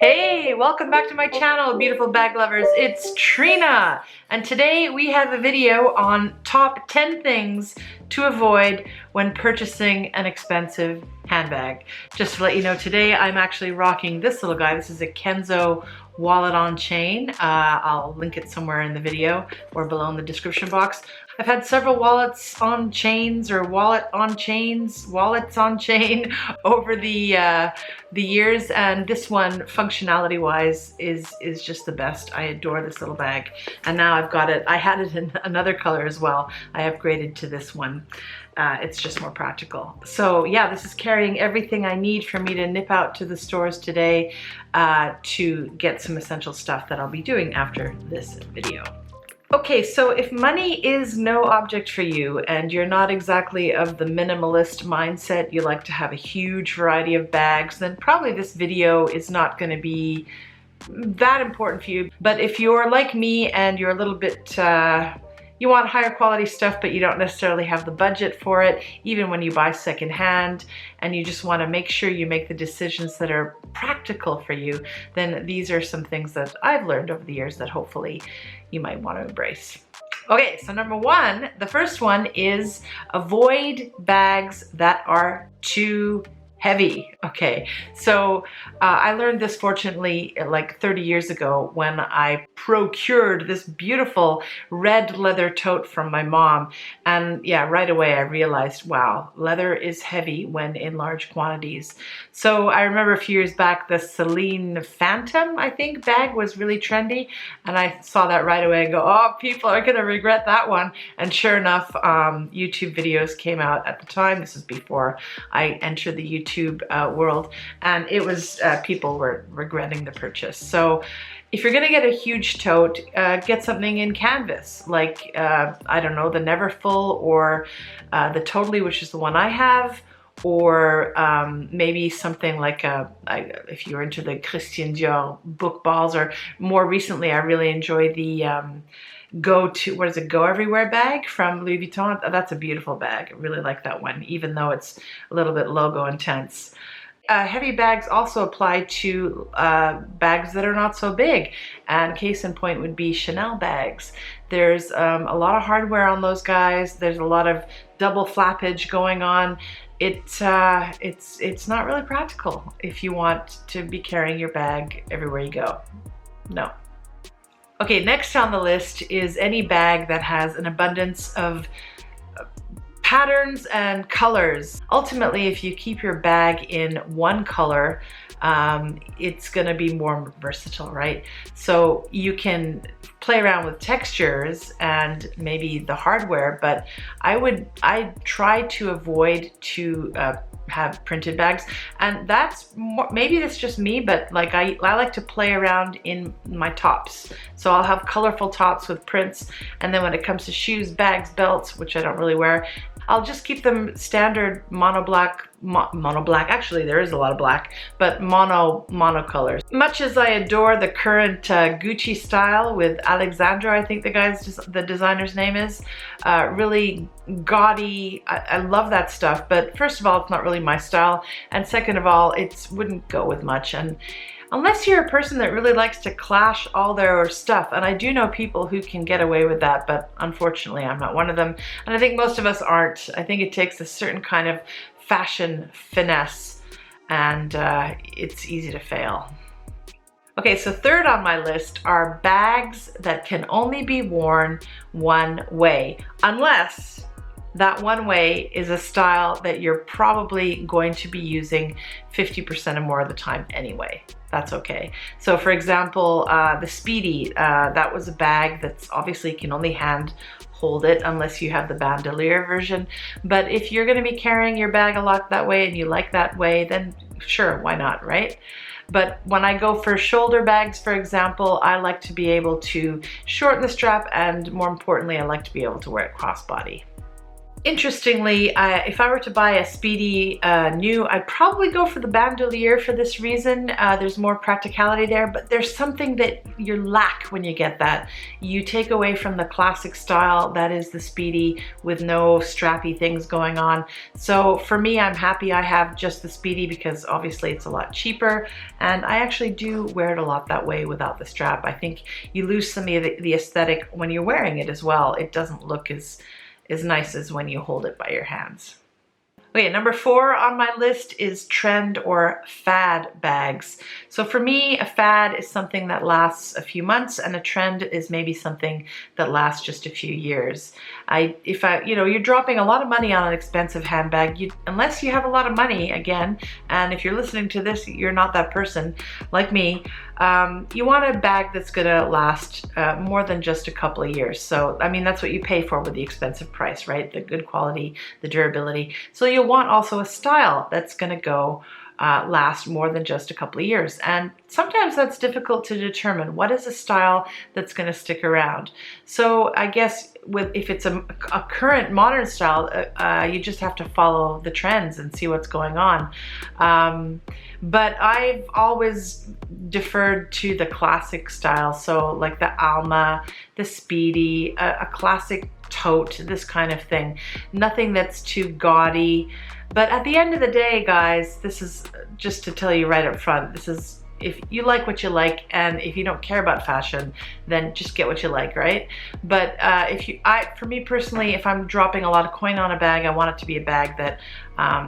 Hey, welcome back to my channel, beautiful bag lovers. It's Trina, and today we have a video on top 10 things to avoid when purchasing an expensive handbag. Just to let you know, today I'm actually rocking this little guy. This is a Kenzo wallet on chain. I'll link it somewhere in the video or below in the description box. I've had several wallets on chains or wallets on chain over the years, and this one, functionality wise, is just the best. I adore this little bag, and now I've got it. I had it in another color as well. I upgraded to this one. It's just more practical. So yeah, this is carrying everything I need for me to nip out to the stores today to get some essential stuff that I'll be doing after this video. Okay, so if money is no object for you and you're not exactly of the minimalist mindset, you like to have a huge variety of bags, then probably this video is not going to be that important for you. But if you're like me and you're a little bit, you want higher quality stuff, but you don't necessarily have the budget for it, even when you buy secondhand, and you just want to make sure you make the decisions that are practical for you, then these are some things that I've learned over the years that hopefully you might want to embrace. Okay, so number one, the first one is avoid bags that are too heavy. Okay, so I learned this fortunately like 30 years ago when I procured this beautiful red leather tote from my mom. And yeah, right away I realized, wow, leather is heavy when in large quantities. So I remember a few years back, the Celine Phantom, I think, bag was really trendy. And I saw that right away and go, oh, people are gonna regret that one. And sure enough, YouTube videos came out at the time. This is before I entered the YouTube world, and it was people were regretting the purchase. So if you're gonna get a huge tote, get something in canvas, like I don't know, the Neverfull or the Totally, which is the one I have, or maybe something like if you're into the Christian Dior book balls, or more recently I really enjoy the Go Everywhere bag from Louis Vuitton. That's a beautiful bag. I really like that one, even though it's a little bit logo intense. Heavy bags also apply to bags that are not so big, and case in point would be Chanel bags. There's a lot of hardware on those guys. There's a lot of double flappage going on. It's not really practical if you want to be carrying your bag everywhere you go. No. Okay, next on the list is any bag that has an abundance of patterns and colors. Ultimately, if you keep your bag in one color, it's gonna be more versatile, right? So you can play around with textures and maybe the hardware, but I try to avoid to have printed bags, and that's more, maybe that's just me, but like I like to play around in my tops. So I'll have colorful tops with prints, and then when it comes to shoes, bags, belts, which I don't really wear, I'll just keep them standard mono black. Actually, there is a lot of black, but mono colors. Much as I adore the current Gucci style with Alexandra, I think the designer's name is, really gaudy. I love that stuff, but first of all, it's not really my style, and second of all, it wouldn't go with much. And unless you're a person that really likes to clash all their stuff, and I do know people who can get away with that, but unfortunately I'm not one of them, and I think most of us aren't. I think it takes a certain kind of fashion finesse, and it's easy to fail. Okay, so third on my list are bags that can only be worn one way, unless that one way is a style that you're probably going to be using 50% or more of the time anyway. That's okay. So for example, the Speedy, that was a bag that's obviously can only hand hold it unless you have the bandolier version. But if you're gonna be carrying your bag a lot that way and you like that way, then sure, why not, right? But when I go for shoulder bags, for example, I like to be able to shorten the strap, and more importantly, I like to be able to wear it crossbody. Interestingly, if I were to buy a Speedy new, I'd probably go for the bandolier for this reason. There's more practicality there, but there's something that you lack when you get that. You take away from the classic style that is the Speedy with no strappy things going on. So for me, I'm happy I have just the Speedy because obviously it's a lot cheaper, and I actually do wear it a lot that way without the strap. I think you lose some of the aesthetic when you're wearing it as well. It doesn't look as nice as when you hold it by your hands. Okay, number 4 on my list is trend or fad bags. So for me, a fad is something that lasts a few months, and a trend is maybe something that lasts just a few years. You're dropping a lot of money on an expensive handbag, unless you have a lot of money, again, and if you're listening to this, you're not that person like me, you want a bag that's gonna last more than just a couple of years. So, I mean, that's what you pay for with the expensive price, right? The good quality, the durability. So you'll want also a style that's gonna go last more than just a couple of years. And sometimes that's difficult to determine. What is a style that's going to stick around? So I guess if it's a current modern style, you just have to follow the trends and see what's going on. But I've always deferred to the classic style. So like the Alma, the Speedy, a classic tote, this kind of thing. Nothing that's too gaudy. But at the end of the day, guys, this is just to tell you right up front, this is, if you like what you like, and if you don't care about fashion, then just get what you like, right? But for me personally, if I'm dropping a lot of coin on a bag, I want it to be a bag that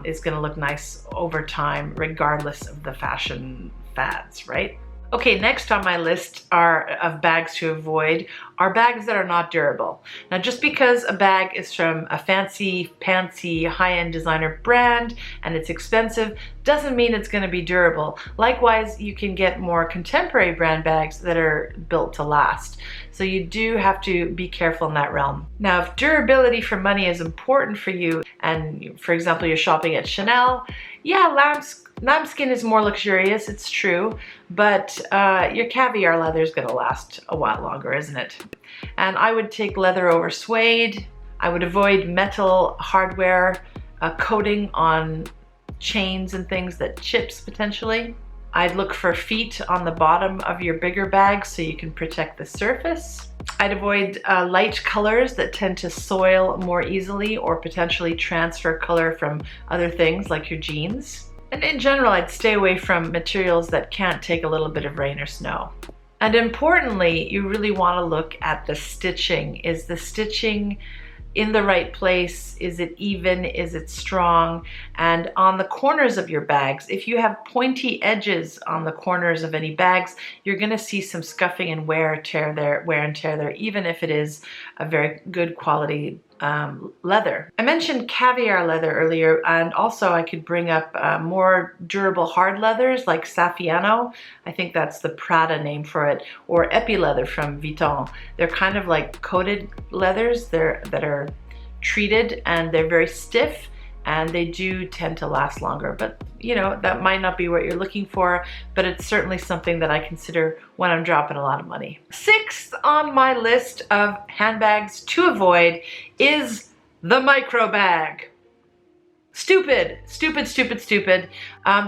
is gonna look nice over time, regardless of the fashion fads, right? Okay, next on my list of bags to avoid are bags that are not durable. Now, just because a bag is from a fancy, pantsy, high-end designer brand and it's expensive, doesn't mean it's gonna be durable. Likewise, you can get more contemporary brand bags that are built to last. So you do have to be careful in that realm. Now, if durability for money is important for you, and for example, you're shopping at Chanel, yeah, lambskin is more luxurious, it's true, but your caviar leather is gonna last a while longer, isn't it? And I would take leather over suede. I would avoid metal hardware coating on chains and things that chips potentially. I'd look for feet on the bottom of your bigger bag so you can protect the surface. I'd avoid light colors that tend to soil more easily or potentially transfer color from other things like your jeans. And in general, I'd stay away from materials that can't take a little bit of rain or snow. And importantly, you really want to look at the stitching. Is the stitching in the right place? Is it even? Is it strong? And on the corners of your bags, if you have pointy edges on the corners of any bags, you're going to see some scuffing and wear and tear there, even if it is a very good quality leather. I mentioned caviar leather earlier, and also I could bring up more durable hard leathers like Saffiano. I think that's the Prada name for it, or Epi leather from Vuitton. They're kind of like coated leathers that are treated, and they're very stiff, and they do tend to last longer. But you know, that might not be what you're looking for, but it's certainly something that I consider when I'm dropping a lot of money. 6th on my list of handbags to avoid is the micro bag. Stupid, stupid, stupid, stupid.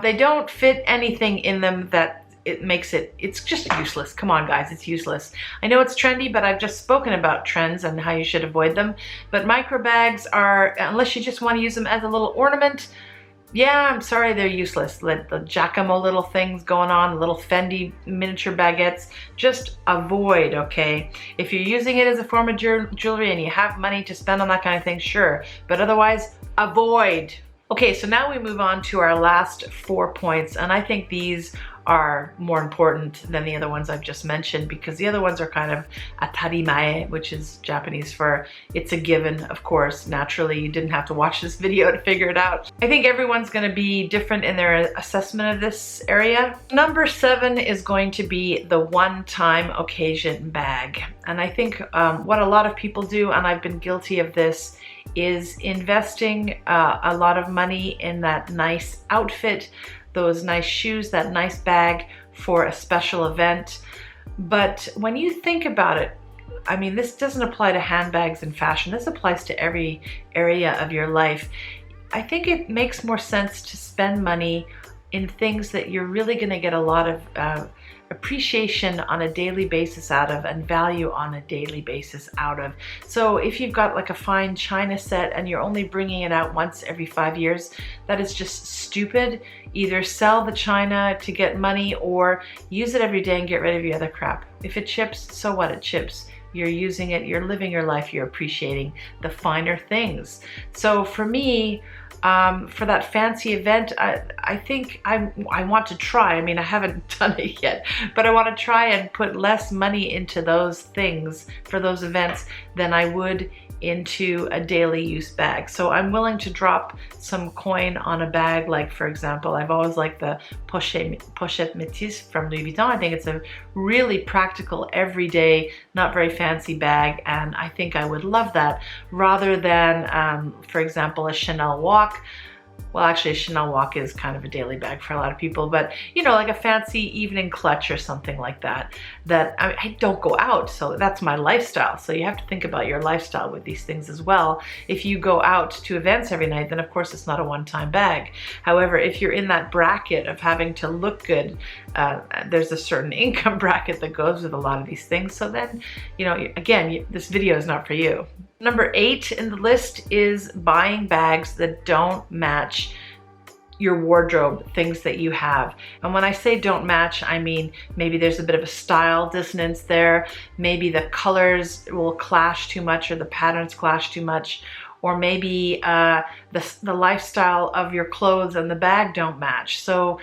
They don't fit anything in them that it's just useless. Come on, guys, it's useless. I know it's trendy, but I've just spoken about trends and how you should avoid them. But micro bags are, unless you just want to use them as a little ornament, yeah, I'm sorry, they're useless. The Giacomo little things going on, little Fendi miniature baguettes, just avoid, okay? If you're using it as a form of jewelry and you have money to spend on that kind of thing, sure. But otherwise, avoid. Okay, so now we move on to our last 4 points, and I think these are more important than the other ones I've just mentioned, because the other ones are kind of atarimae, which is Japanese for it's a given, of course. Naturally, you didn't have to watch this video to figure it out. I think everyone's going to be different in their assessment of this area. Number 7 is going to be the one-time occasion bag. And I think what a lot of people do, and I've been guilty of this, is investing a lot of money in that nice outfit, those nice shoes, that nice bag for a special event. But when you think about it, I mean, this doesn't apply to handbags and fashion. This applies to every area of your life. I think it makes more sense to spend money in things that you're really going to get a lot of appreciation on a daily basis out of, and value on a daily basis out of. So if you've got like a fine china set and you're only bringing it out once every 5 years, that is just stupid. Either sell the china to get money or use it every day and get rid of your other crap. If it chips, so what? It chips. You're using it, you're living your life, you're appreciating the finer things. So for me, for that fancy event, I think I want to try. I mean, I haven't done it yet, but I want to try and put less money into those things for those events than I would into a daily use bag. So I'm willing to drop some coin on a bag. Like, for example, I've always liked the Pochette Métis from Louis Vuitton. I think it's a really practical, everyday, not very fancy bag, and I think I would love that rather than, for example, a Chanel WOC. Well, actually, a Chanel WOC is kind of a daily bag for a lot of people, but you know, like a fancy evening clutch or something like that. I don't go out, so that's my lifestyle. So you have to think about your lifestyle with these things as well. If you go out to events every night, then of course it's not a one-time bag. However, if you're in that bracket of having to look good, there's a certain income bracket that goes with a lot of these things. So then, you know, again, this video is not for you. Number 8 in the list is buying bags that don't match your wardrobe, things that you have. And when I say don't match, I mean maybe there's a bit of a style dissonance there. Maybe the colors will clash too much or the patterns clash too much. Or maybe the lifestyle of your clothes and the bag don't match. So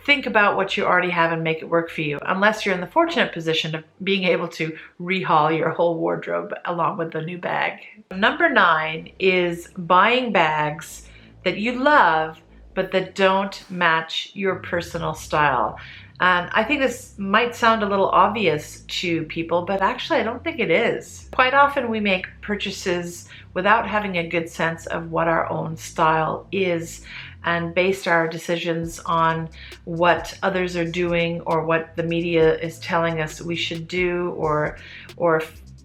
think about what you already have and make it work for you, unless you're in the fortunate position of being able to rehaul your whole wardrobe along with the new bag. Number 9 is buying bags that you love but that don't match your personal style. And I think this might sound a little obvious to people, but actually I don't think it is. Quite often we make purchases without having a good sense of what our own style is, and based our decisions on what others are doing or what the media is telling us we should do or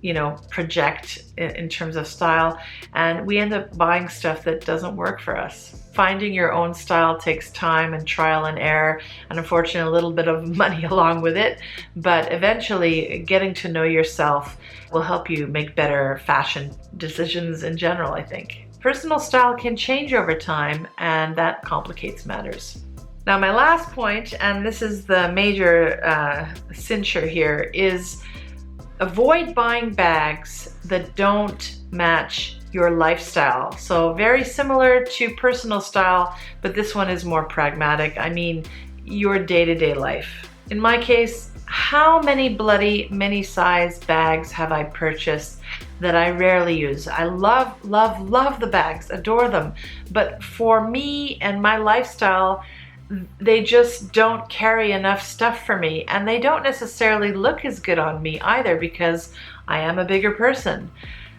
you know, project in terms of style, and we end up buying stuff that doesn't work for us. Finding your own style takes time and trial and error, and unfortunately a little bit of money along with it, but eventually getting to know yourself will help you make better fashion decisions in general, I think. Personal style can change over time, and that complicates matters. Now my last point, and this is the major cincher here, is avoid buying bags that don't match your lifestyle. So very similar to personal style, but this one is more pragmatic. I mean, your day-to-day life. In my case, how many bloody mini-size bags have I purchased that I rarely use? I love, love, love the bags, adore them. But for me and my lifestyle, they just don't carry enough stuff for me, and they don't necessarily look as good on me either because I am a bigger person.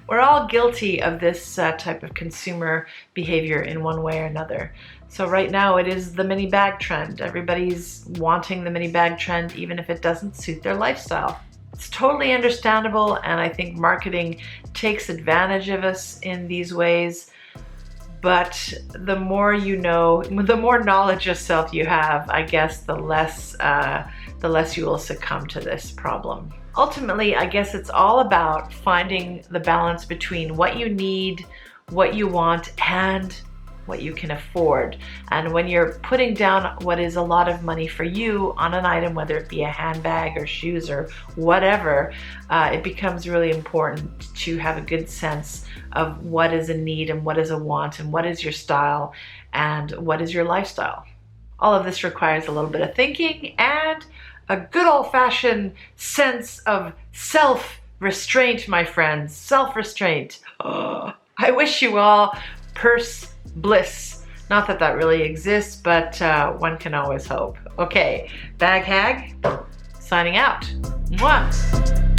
We're all guilty of this type of consumer behavior in one way or another. So right now it is the mini bag trend. Everybody's wanting the mini bag trend even if it doesn't suit their lifestyle. It's totally understandable, and I think marketing takes advantage of us in these ways. But the more you know, the more knowledge of self you have, I guess the less you will succumb to this problem. Ultimately, I guess it's all about finding the balance between what you need, what you want, and what you can afford. And when you're putting down what is a lot of money for you on an item, whether it be a handbag or shoes or whatever, it becomes really important to have a good sense of what is a need and what is a want and what is your style and what is your lifestyle. All of this requires a little bit of thinking and a good old-fashioned sense of self-restraint, my friends. Self-restraint. Oh, I wish you all purse bliss. Not that that really exists, but one can always hope. Okay, Bag Hag, signing out. Mwah.